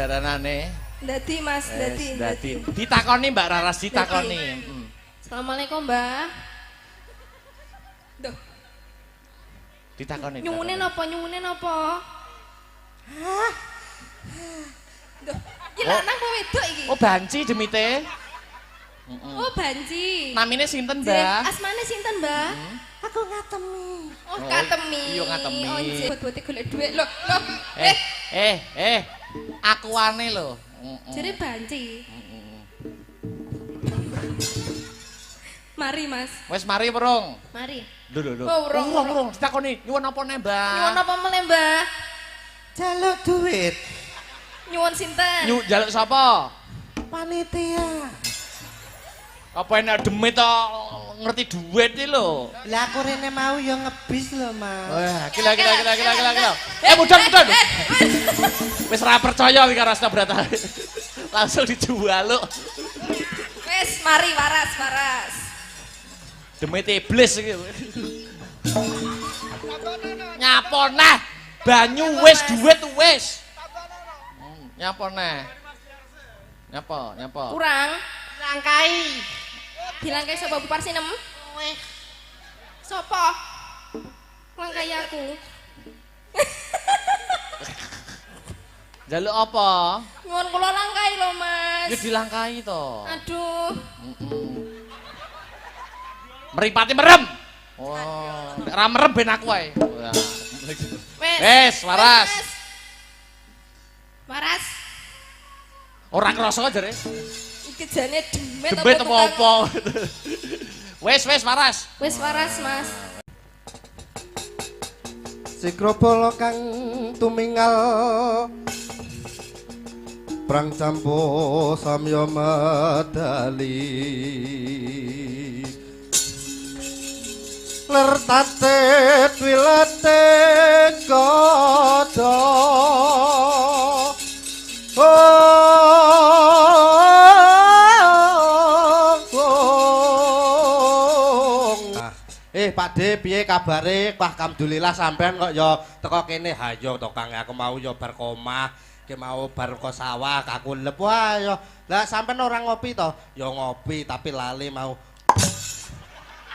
jaranane. Dadi Mas, dadi. Ditakoni Mbak Raras ditakoni. Assalamualaikum, Mbah. Duh. Ditakoni. Nyuwune napa? Hah? Duh, iki lanang apa wedok iki? Oh, banci demite. Oh, banci. Namine sinten, Mbah? Asmane sinten, Mbah? Aku ngatemi. Oh, katemi. Iya ngatemi. Oh, nggih, buat-buat golek dhuwit. Loh. Akuane lho. Jere banci. Mari, Mas. Wes mari perung. Mari. Lho. Oh, urung. Ditakoni, nyuwun apa ne, Mbah? Nyuwun apa meneh, Mbah? Jaluk duit. Nyuwun sinten? Njaluk sapa? Panitia. Apa enak demit to ngerti duit iki lho. Lah aku rene mau ya ngebis lho, Mas. Wah, gila. Mudan. Wis ora percaya iki karo Astabrata. Langsung dijual lho. Wes, mari waras. Demit iblis iki. Nyapa neh? Banyu wis duit wis. Nyapa neh? Nyapa? Kurang. Langkai. Dilangkai sapa Bu Parsinem? Kowe. Sapa? Langkai aku. Jaluk apa? Nyuwun kula langkai lho, Mas. Ya dilangkai to. Aduh. Mripate merem. Wah, nek ora merem ben aku ae. Wes, waras. Waras. Ora krasa jare. Iki jane demet Apa? Wes, waras. Wes waras, Mas. Sikrobolo kang tumingal prang campo samya medali lertate twilate kodo Pak De, piye kabare? Wah, alhamdulillah sampean kok ya teko kene. Ha yo to Kang, aku mau yo bar komah, ki mau bar ke sawah, aku lep wae yo. Lah sampean ora ngopi to? Yo ngopi tapi lali mau.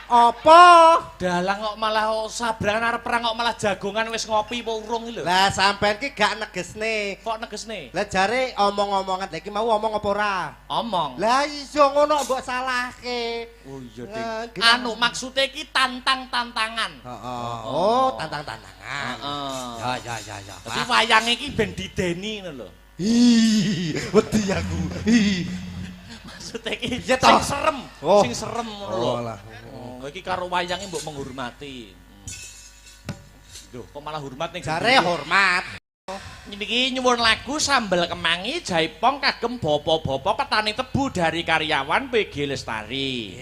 Apa? Dalang kok malah sabrangan arep perang kok malah jagongan wis ngopi apa urung iki lho. Lah sampean ki gak negesne. Kok negesne? Lah jare omong-omongan iki mau omong apa ora? Omong. Lah iso ngono mbok salahke. Oh iya, Ding. Anu maksude iki tantangan. Heeh. Oh, tantang-tantangan. Heeh. Ya. Dadi wayange iki ben dideni ngono lho. Ih, wedi aku. Maksude iki Piye to? sing serem ngono lho. Oh lah. Iki karo wayange mbok menghormati. Duh, kok malah hormat ning Jare hormat. Niki nyuwun lagu Sambel Kemangi Jaipong kagem Bopo-bopo petani tebu dari karyawan PG Lestari.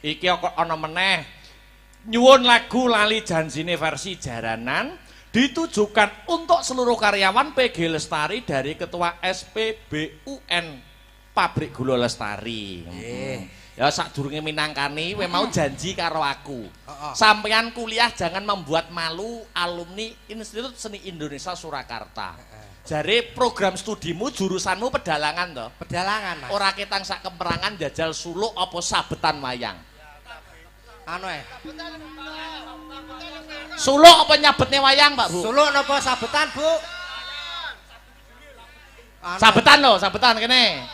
Iki ana meneh nyuwun lagu Lali Janjine versi Jaranan ditujukan untuk seluruh karyawan PG Lestari dari Ketua SPBUN Pabrik Gula Lestari. Ya sadurunge minangkani we mau janji karo aku. Sampeyan kuliah jangan membuat malu alumni Institut Seni Indonesia Surakarta. Jare program studimu jurusanmu pedalangan toh? Pedalangan, Mas. Ora ketang sak keperangan jajal suluk apa sabetan wayang. Anu Suluk apa nyabetne wayang, Pak Bu? Suluk napa sabetan, Bu? Sabetan loh, sabetan kene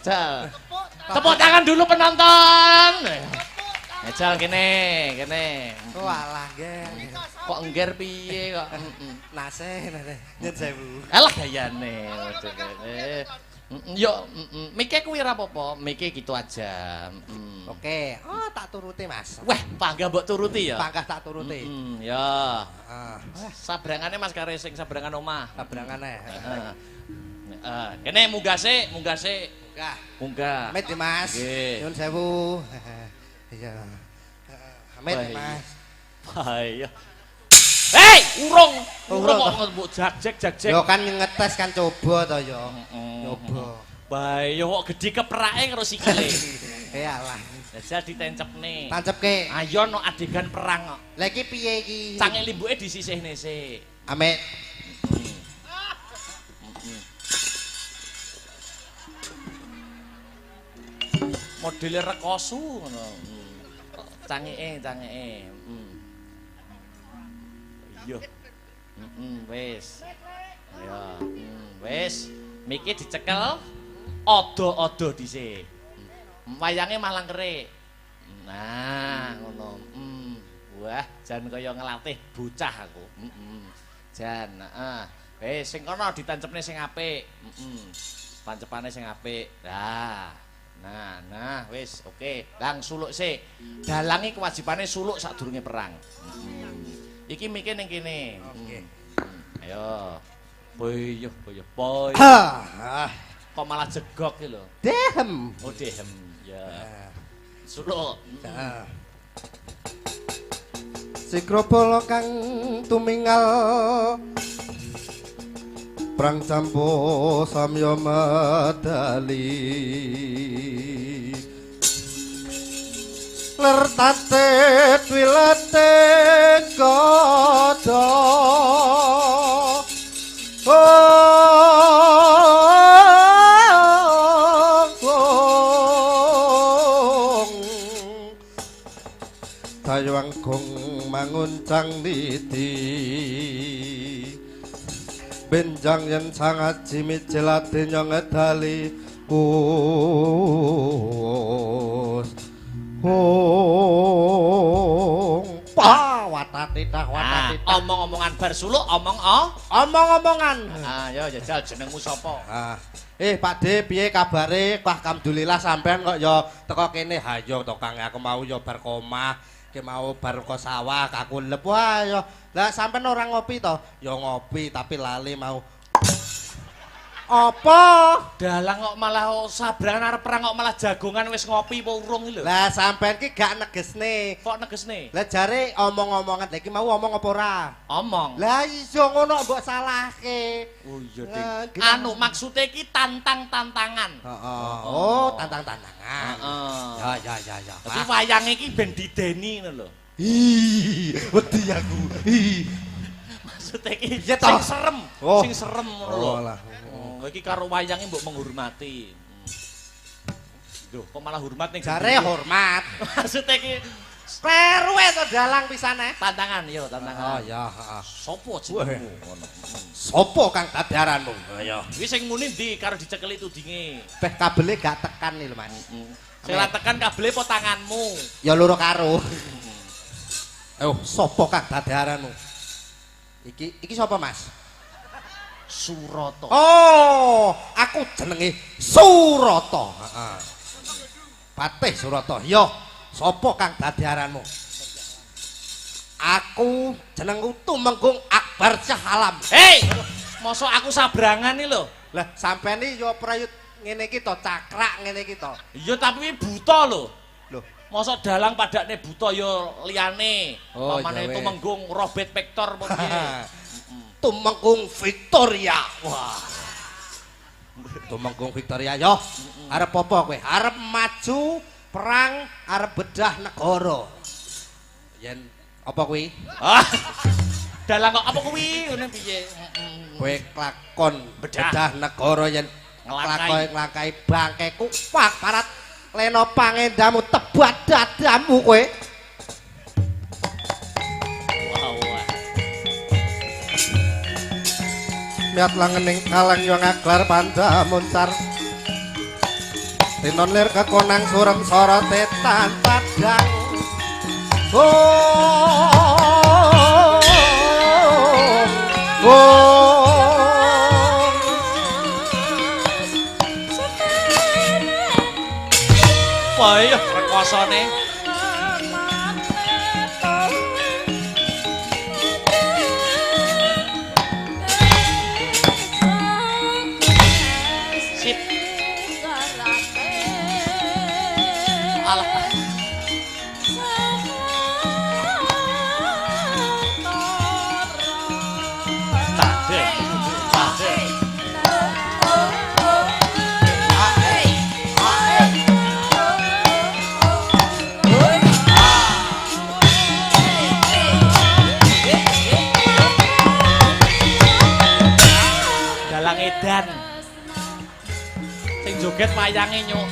jajal. Tepuk tangan dulu penonton. Jajal kene. Walah, nggih. Kok engger piye kok? Nase, nyen sewu. Alah gayane. Yo, mike kuwi ora apa-apa, mike gitu aja. Oke. Oh, tak turuti, Mas. Wah, panggah mbok turuti ya. Panggah tak turuti. Ya. Heeh. Sabrangane Mas kare sing sabrangan omah. Sabrangane. Kene munggah sik. Munggah. Amit, Mas. Nggih. Nyun sewu. Iya. Amit, Mas. Baik. Hei, urung kok mbok jag-jag. Yo kan ngetes kan coba to yo. Coba. Baik, yo kok gedhi keprake karo sikile. Iyalah. Jajal ditencepne. Tancepke. Ayo no adegan perang kok. Lah iki piye iki? Cange limbuke disisihne sik. Amit. Modele rekosu ngono. Cangike. Iya. Wis. Ya, wis. Miki dicekel ada-ada dhisik. Wayange malang kerik. Nah, ngono. Wah, jan kaya ngelatih bocah aku. Jan, heeh. Wis sing kono ditancepne sing apik. Pancepane sing apik. Nah, wis oke. Lang suluk sik. Dalange kewajibane suluk sadurunge perang. Iki mikir ning kene. Oke. Ayo. Boyo. Kok malah jegok iki lho. Dehem. Oh, dehem. Ya. Suluk. Sikrobala kang tumingal prang campo samya medali lertate twilate kodo Dayang gong manguncang niti benjang yen sangat jimit jelate nyong edali watatitah Omong-omongan bar suluk omong-omongan. Ya jajal jenengmu sapa? Pak De, piye kabare? Wah, alhamdulillah sampean kok ya teko kene. Ha yo to Kang, aku mau ya bar komah, ki mau bar ke sawah, aku lep wah ya. Lah sampean ora ngopi to? Ya ngopi tapi lali mau. Apa? Dalang kok malah sabrangan arep perang kok malah jagongan wis ngopi apa urung iki lho. Lah sampean ki gak negesne. Kok negesne? Lah jare omong-omongan iki mau omong apa ora? Omong. Lah iso ngono mbok salahke. Oh iya, Ding. Anu maksude iki tantang-tantangan. Heeh. Oh, tantang-tantangan. Heeh. Ya. Tapi wayange iki ben dideni ngono lho. Wedi aku. Maksude iki Iya, sing toh. serem, Oh. sing serem ngono lho. Oh lah. Iki karo wayange mbok menghormati. Duh, kok malah hormat ning Jare hormat. Maksude iki Kleru to dalang pisane. tantangan, yo tantangan. Oh ya, heeh. Sopo jenengmu ngono? Sopo kang dadaranmu? Ya. Kuwi sing muni ndi karo dicekeli tudinge. Beh kabele gak tekan nih lho, Mas. Sing ra tekan kabele apa tanganmu? Ya loro karo. Sopo kang dadaranmu? Iki sapa, Mas? Surata. Oh, aku jenenge Surata. Heeh. Patih Surata. Yo, sapa kang dadaranmu? Aku jenengku Tumenggung Akbar Syah Alam. Hei, mosok aku sabrangan iki lho. Lah sampean iki yo prayut ngene iki to, cakrak ngene iki to. Iya tapi buta lho. Loh, Mosok dalang padakne buta ya liyane. Oh, Pamane iya, weh. Tumenggung Robert Vector apa piye? Tumenggung Victoria. Wah. Tumenggung Victoria yo. Arep apa kowe? Arep maju perang, arep bedah negara. Yen apa kuwi? Ah. Dalang kok apa kuwi ngene piye? Kowe klakon Bedah. bedah negara yen Nglangkai. nglangkai bangkeku pak parat leno pangendamu tebat dadamu kowe. Wow. Miat langening kalang yo ngaglar panda muncar. Tinon lir kekonang surem sorote tan padang. Wah, iya rekosane. Sip. Alah. Tade. Tade. Dalang edan. Sing joget wayange nyuk.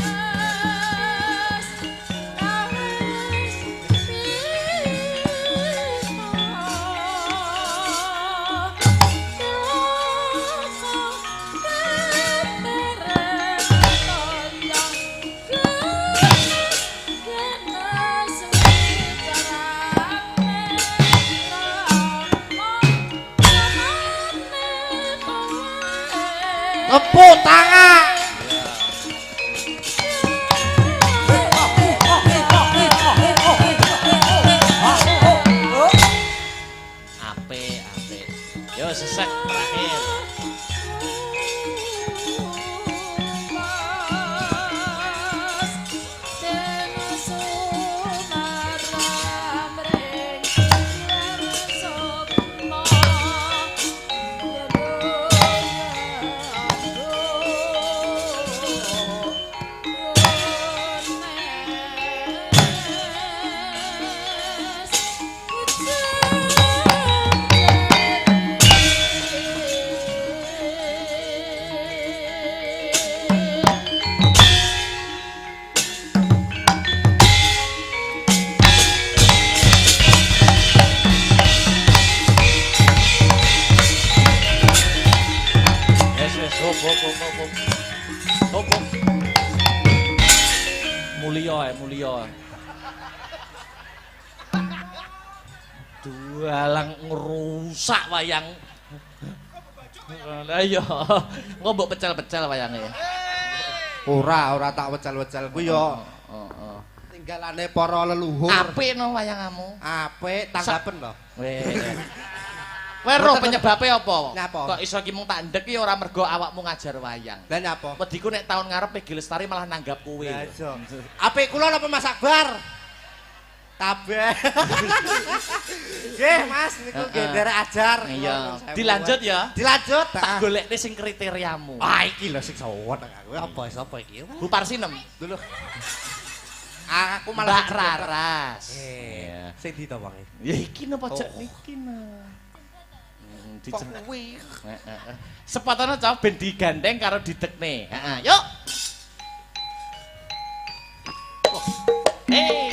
Tepuk tangan. Apik. Yo sesek terakhir. Hop. Mulya. Dualang ngerusak wayang. Lah iya, engko mbok pecel-pecel wayange. Ora tak wecel-wecel kuwi yo. Heeh. Tinggalane para leluhur. Apik no wayangamu. Apik tanggapen to. Kowe roh penyebabe apa? Nyapa? Kok iso ki mung tak ndek ki ora mergo awakmu ngajar wayang. Lah nyapa? Wediku nek taun ngarep Peggy Lestari malah nanggap kowe. Lah iso. Apik kula napa Mas Akbar? Kabeh. Nggih, Mas, niku nggih nderek ajar. Iya. Dilanjut ya. Dilanjut. Tak golekne sing kriteriamu. Ah, iki lho sing sawon aku. Apa sapa iki? Bu Parsinem. Dulu. Aku malah Mbak Raras. Iya. Sing di to wong iki? Ya iki no pojok niki no. Kuwi. Sepatane cah ben digandeng karo didekne. Heeh, yuk. Hey.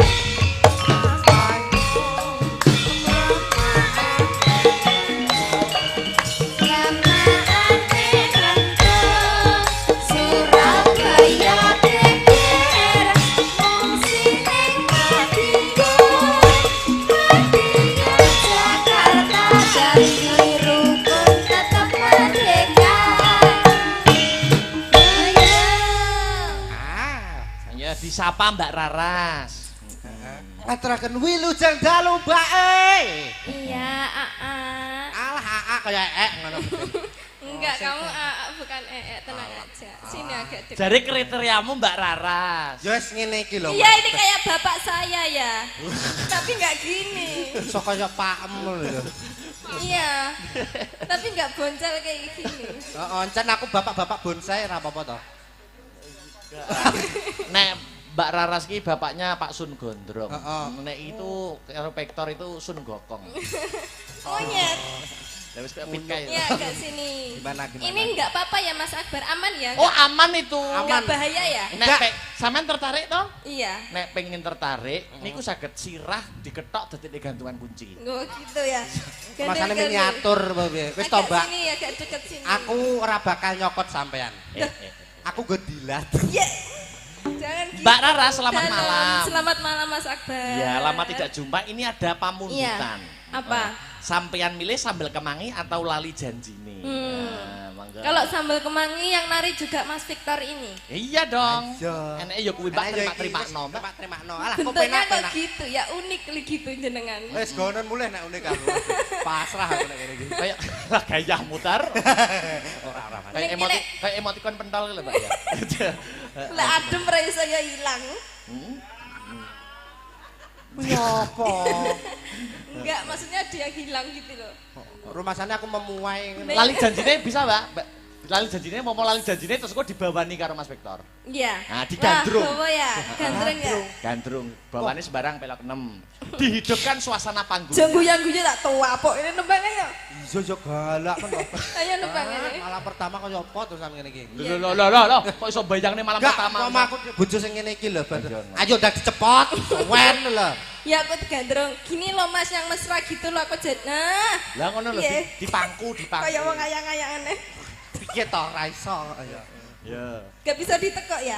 Disapa Mbak Raras. Ngaturaken wilujeng dalu Mbake. Iya, Alah kaya ngono. Enggak, kamu bukan tenang aja. Sini agak dekat. Jare kriteriamu Mbak Raras. Ya wis ngene iki lho. Iya, ini kayak bapak saya ya. Tapi enggak gini. Sok kaya pakem lho. Iya. Tapi enggak boncel kayak gini. Heeh, encen aku bapak-bapak bonsai ora apa-apa to. Nek Mbak Raras ki bapaknya Pak Sun Gondrong. Heeh. Nek itu karo Pektor itu Sun Gokong. Monyet. Lah wis kaya pitkai. Iya, agak sini. Gimana? Ini enggak apa-apa ya Mas Akbar, aman ya? Oh, aman itu. Enggak bahaya ya? Nek sampean tertarik toh? Iya. Nek pengen tertarik, niku saged sirah diketok dadi gantungan kunci. Oh gitu ya. Masane miniatur apa piye? Wis to, Mbak. Sini agak deket sini. Aku ora bakal nyokot sampean. Aku go dilat. Iya. Jangan gitu. Mbak Rara, selamat Dalam. malam. Selamat malam Mas Akbar. Ya, lama tidak jumpa. Ini ada pamundutan. Iya. Apa? Sampean milih sambal kemangi atau lali janjine? Nah, mangga. Kalau sambal kemangi yang nari juga Mas Victor ini. Iya dong. Iya. Enake ya kuwi Mbak terima-terima no. Terima-terima. Alah, kok Bentuknya kok penak-penak. gitu ya, unik li gitu jenengan. Wis gonen mulih nek unik aku. Pasrah aku nek ngene iki. Kayak lah gaya mutar. Ora. Kayak emotikon pentol lho, Mbak ya. Lah adem ra iso ya ilang. Nyapa? Enggak, maksudnya dia hilang gitu loh. Rumasane aku memuai ngene. Lali janjine bisa, Mbak? Lali janjine mau lali janjine terus kok dibawani karo Mas Victor. Iya. Nah, digandrung. Wah, ya? Gandrung ya? Gandrung, bawane sembarang pelok 6. Dihidupkan suasana panggung. Jangan guyu-guyu tak tua pok ini nembang ayo. Iso yo galak men kok. Ayo nembang ini. Malam pertama kaya apa terusan ngene iki. Lho, kok iso bayangne malam Enggak, pertama. kok aku bojo sing ngene iki lho. Ayo dak dicepot. Wen lho. Ya aku digandrung. Gini loh Mas yang mesra gitu loh aku jadi. Nah. Lah ngono lho, Iya. dipangku. Kayak wong ayang-ayangane. Piye to ora iso. Ayo. Ya. Gak bisa ditekok ya?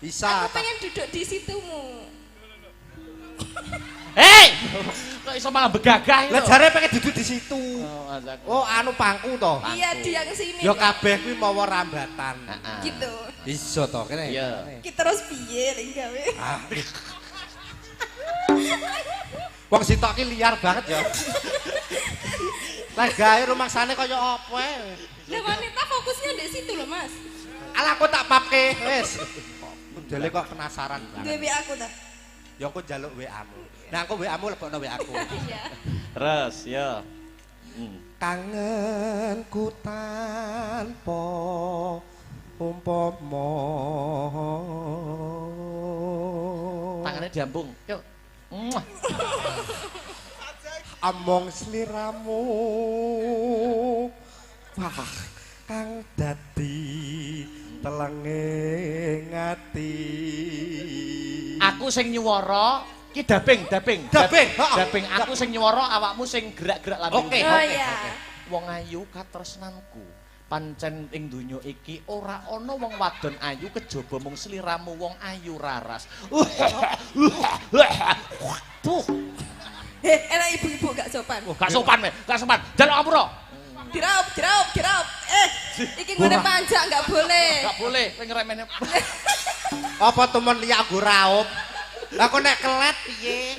Bisa. Aku pengen duduk di situmu. Hei! Kok iso malah begagah Lah lho. jare pengen duduk di situ. Oh, Oh, anu pangku to. Iya, di yang sini. Ya kabeh kuwi mawa rambatan. Gitu. Iso to kene. Iya. Ki terus piye lek gawe? Ah. Wong sitok ki liar banget ya. Lah gawe rumangsane kaya apa ae. Lah wanita fokusnya di situ loh, Mas. Alah aku tak papke wis. Modele kok penasaran banget. Dewi aku dah. Ya aku njaluk WA-mu. Nah aku WA-mu lebokno WA-ku. Iya. Terus ya. Kangenku tanpa umpama. Tangannya diambung. Yuk. Muah. Among sliramu. Wah, kang dadi telenge ngati. Aku sing nyuwara ki daping. Daping, heeh. Daping aku sing nyuwara, awakmu sing gerak-gerak lambung. Oke. Oh iya. Wong ayu katresnanku. Pancen ing donya iki ora ana wong wadon ayu kejaba mung sliramu wong ayu raras. Tuh, Enak ibu-ibu gak sopan. gak sopan me, gak sopan. Jaluk ampura. Diraup. Iki gue manja gak boleh. Gak boleh kowe ngremene. Apa temen liya aku raup? Lah kok nek kelet piye?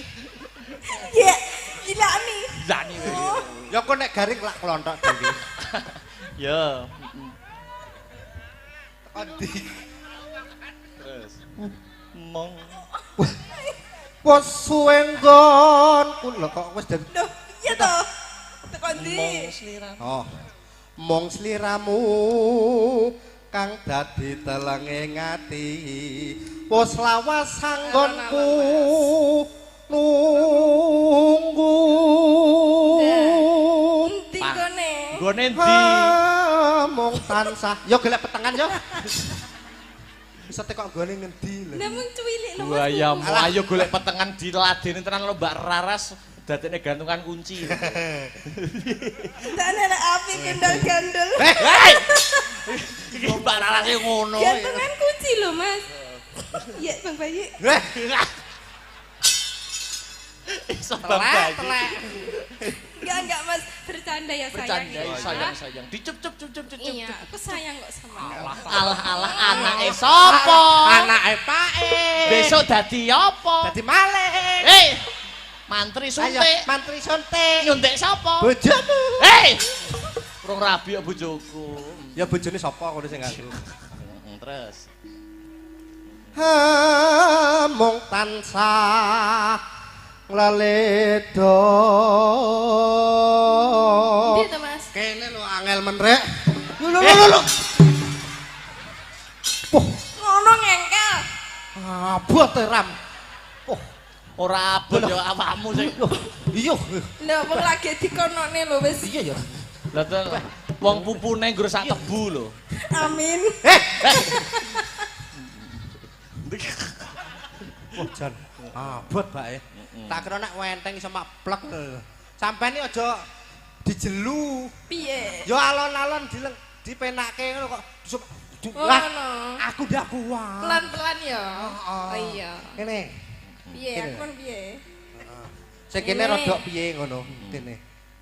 Ya, gila nih. Zani kowe. Ya kok nek garing lak klontok dhewe. Ya. Kondi. Terus. Mong. Wes suwe nggonku lho kok wis dadi. Duh, iya toh. Tekan ndi? Mong sliramu. Oh. Mong sliramu kang dadi telenge ngati. Wes lawas sanggonku nunggu. Endi kene? Gone ndi? Mong tansah. Yo golek petengan yo. Bisa tekok gone ngendi lho. Namun cuwilik lho Mas. Buayamu ayo golek petengan diladeni tenan lo Mbak Raras dadekne gantungan kunci. Tak ada api gandol-gandol. Hei! Iki Mbak Raras e ngono. Gantungan kunci lho Mas. Iya Bang Bayu. Iso Bang Telek. Enggak Mas, bercanda ya sayang. Bercanda sayang. Dicup-cup. Iya, aku sayang kok sama kamu. Alah anake sapa? Anake Pake. Besok dadi apa? Dadi maling. Hei! Mantri Ayo, suntik. mantri suntik. Nyuntik sapa? Bojomu. Hei! Rong rabi kok bojoku. Ya bojone sapa ngono sing ngaku. Terus. Mung tansah nglaledo. Ndi to Mas? Kene lho angel menrek. Lho. Ngono ngengkel. Abot ram. Oh, Ora abot ya awakmu sing. iya. Lho wong lagi dikonone lho wis. Iya ya. Lah wong pupune nggur sak tebu lho. Amin. Oh, jan. Abot bae. Tak kira nek wenteng iso maplek. Sampeyan iki aja dijelu. Piye? Ya alon-alon dipenake ngono kok. Oh, Lah, ngono. aku ndak kuat. Pelan-pelan ya. Oh, Oh iya. Kene. Piye? Aku kan piye? Sing kene Kene. rodok piye ngono. Kene.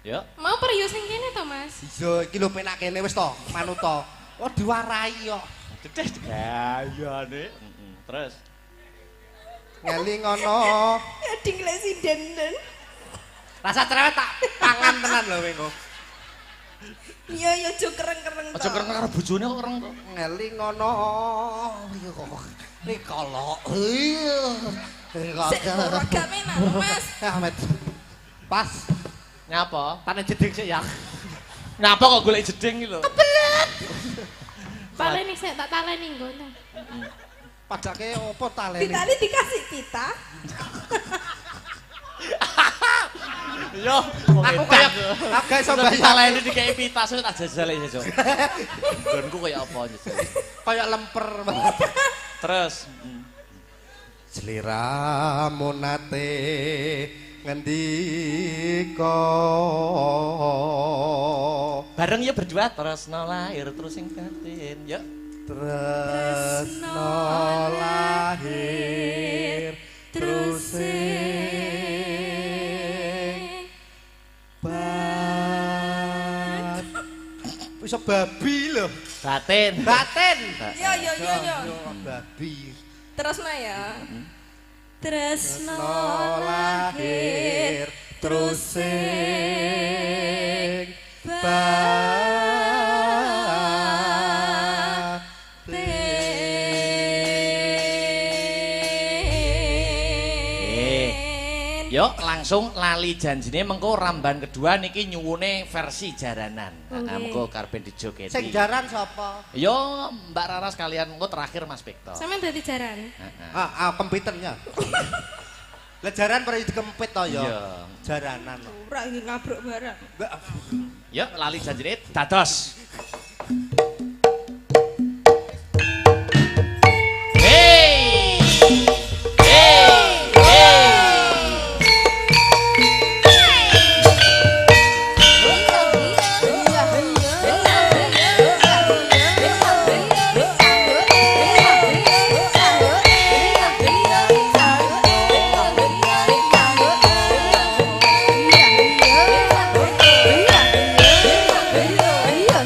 Ya. Mau perius sing kene to Mas? Iya, iki lho penak kene wis to, manut to. Oh, diwarai kok. Cedes gayane. Terus. Ngali ngono. Ading lek sinden. Rasa cerewet tak pangan tenan lho kowe. Iya ya aja kereng-kereng to. Aja kereng karo bojone kok kereng kok. Ngali ngono. Rikolok. Iya. Sik ora gak penak lho, Mas. Ahmed. Pas. Nyapa? Tane jeding sik ya. Nyapa kok golek jeding iki lho? Taleni sik tak taleni nggono. Padake opo talene? Ditali dikasih pita. Yo, Aku kaya aku iso bayar. talene dikei pita sesuk tak jajal sesuk. Gonku kaya apa jajal. Kaya lemper. Terus. Sliramu nate ngendika Bareng ya berdua tresno lahir terus sing batin. Yuk. tresno lahir terus Iso babi lho. Batin. Batin. Yo yo yo yo. Babi. Terusna ya. Tresno lahir terus sing Yuk langsung lali janjine mengko ramban kedua niki nyuwune versi jaranan. Heeh, mengko karepen dijogeti. Sing jaran sapa? Yo Mbak Rara sekalian mengko terakhir Mas Bekto. Sampeyan dadi jaran. Kempitennya. Lah jaran perlu dikempit to ya. Iya. Jaranan. Ora iki ngabruk barang. Yuk lali janjine dados. Hey! Hey! Hey! Iya.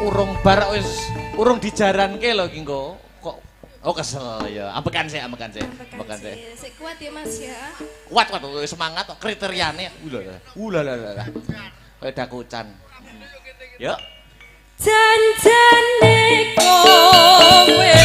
Urung bar urung dijaranke lho iki engko. Kok kesel ya. Ambekan sih. Sik kuat ya Mas ya. Kuat semangat kok kriteriane. Ulah. Kayak dakucan. Yuk. Janjane kowe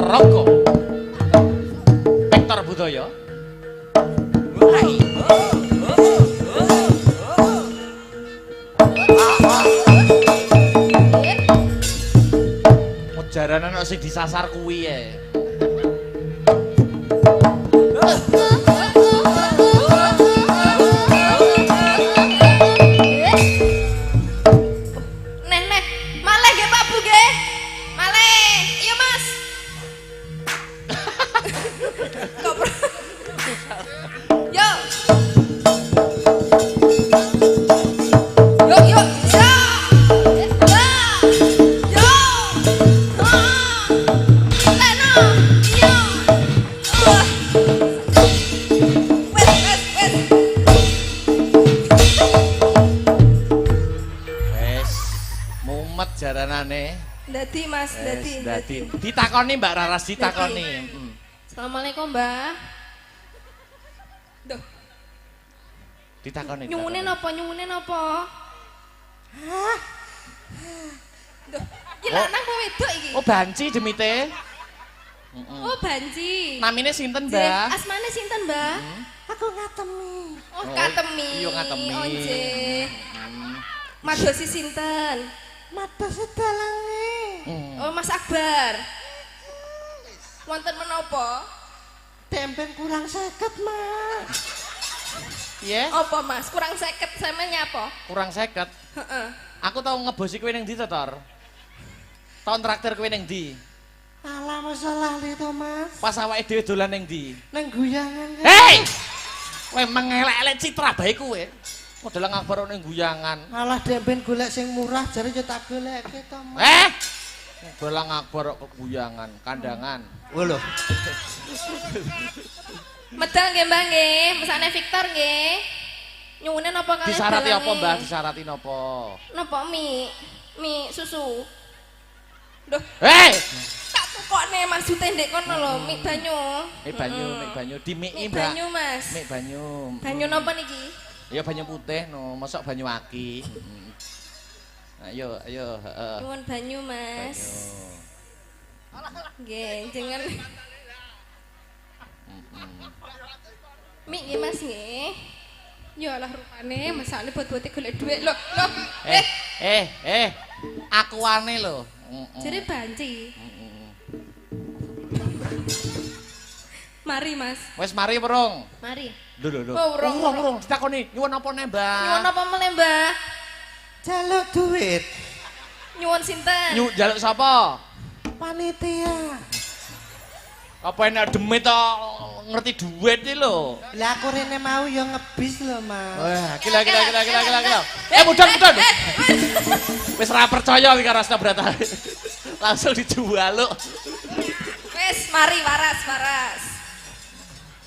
Roko Hector Budaya jaranan kok sing disasar kuwi ya Dadi Mas, dadi. Ditakoni Mbak Raras, ditakoni. Assalamualaikum Mbak. Duh. Ditakoni. Nyuwune napa? Hah? Duh, iki lanang apa wedok iki? Oh, banci jemite. Oh, banci. Namine sinten, Mbak? Asmane sinten, Mbak? Aku ngatemi. Oh, ngatemi. Iya ngatemi. Oh, nggih. Madosi sinten? Madosi dalange. Oh, Mas Akbar. Wonten menapa? Tempen kurang 50, Mas. Iya? Apa, Mas? Kurang 50 sampeyan nyapa? Kurang 50. Heeh. Aku tau ngebosi kowe ning ndi to, Tor? Tau traktir kowe ning ndi? Alah masalah to, Mas. Pas awake dhewe dolan ning ndi? Nang guyangan. Hei! Kowe mengelek-elek citra bae kowe. Model ngabar ning guyangan. Alah demben golek sing murah jare yo tak goleke to, Mas. Bolang akbar kok guyangan, kandangan. Oh lho. Medal nggih, Mbak nggih. Mesane Victor nggih. Nyuwune napa kalian Disarati apa, Mbak? Disarati napa? Napa mie susu. Duh. Hei! Tak tukokne maksude ndek kono lho, mie banyu. Mie banyu, dimiki, Mbak. Banyu, Mas. Mie banyu. Banyu napa niki? Ya banyu putih no, mosok banyu aki. Ayo, heeh. Nyuwun banyu, Mas. Nggih, jenengan. Mie nggih, Mas nggih. Ya lah rupane masane bot-bote golek dhuwit lho. Akuane lho. Jere banci. Mari, Mas. Wes mari perung. Mari. Lho. Oh, urung. Ditakoni, nyuwun apa ne, Mbak? Nyuwun apa meneh, Mbak? Jaluk duit. Nyuwun sinten? Jaluk sapa? Panitia. Apa enak demit to ngerti duit iki lho. Lah aku rene mau yo ngebis lho, Mas. Wah, gila. Mudan. Wis ora percaya iki karo Asta Brata. Langsung dijual lho. Wis, mari waras.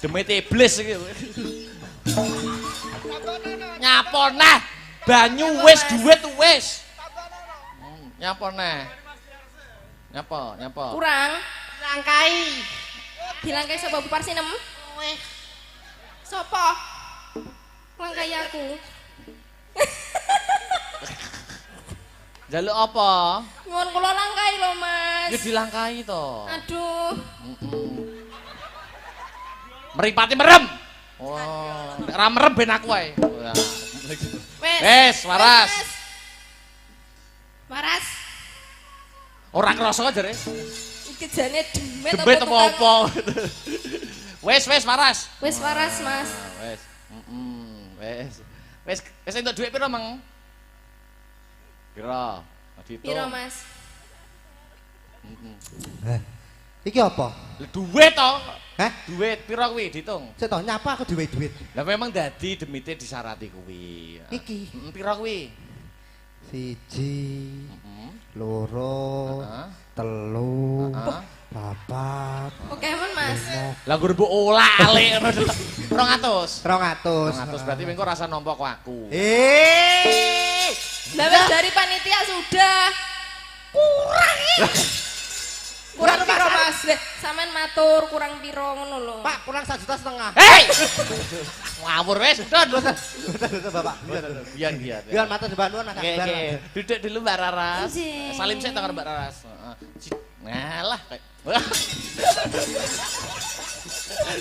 Demit iblis iki. Nyapa neh? Banyu wis, duit wis. Nyapa neh? Nyapa? Kurang. Langkai. Dilangkai sapa Bu Parsinem? Kowe. Sapa? Langkai aku. Jaluk apa? Nyuwun kula langkai lho, Mas. Ya dilangkai to. Aduh. Mripate merem. Wah, nek ra merem ben aku ae. Wes, waras. Waras. Ora krasa jare. Iki jane demet Debet apa-apa. Wes, waras. Wis waras, Mas. Wes. Wes entuk dhuwit piro, Mang? Piro? Piro, Mas? Iki apa? Dhuwit to. Hah? Dhuwit piro kuwi diitung? Sik to nyapa aku duwe duit. Lah memang dadi demite disarati kuwi. Iki. Piro kuwi? 1 loro telu papat Pokemon, Mas. Lah nggo mbok olale ngono. 200. 200 berarti mengko rasa nampa ku aku. Lah wis dari panitia sudah. Kurang piro, Mas? Sampean matur kurang piro ngono lho. Pak, kurang 1,5 juta. Hei! Ngawur wis, Don. Betul, Bapak. Biar. Biar mata di Bandung nak kabar. Oke. Duduk dulu Mbak Raras. Nggih. Salim sik karo Mbak Raras. Heeh. Ngalah kayak.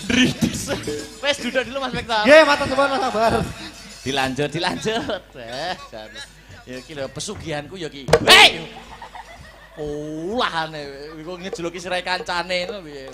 Dritis. Wes duduk dulu Mas Bektor. Nggih, mata di Bandung kabar. Dilanjut. Ya iki lho pesugihanku ya ki. Hei! Ulahane, kok ngejuluki sirai kancane ngono piye.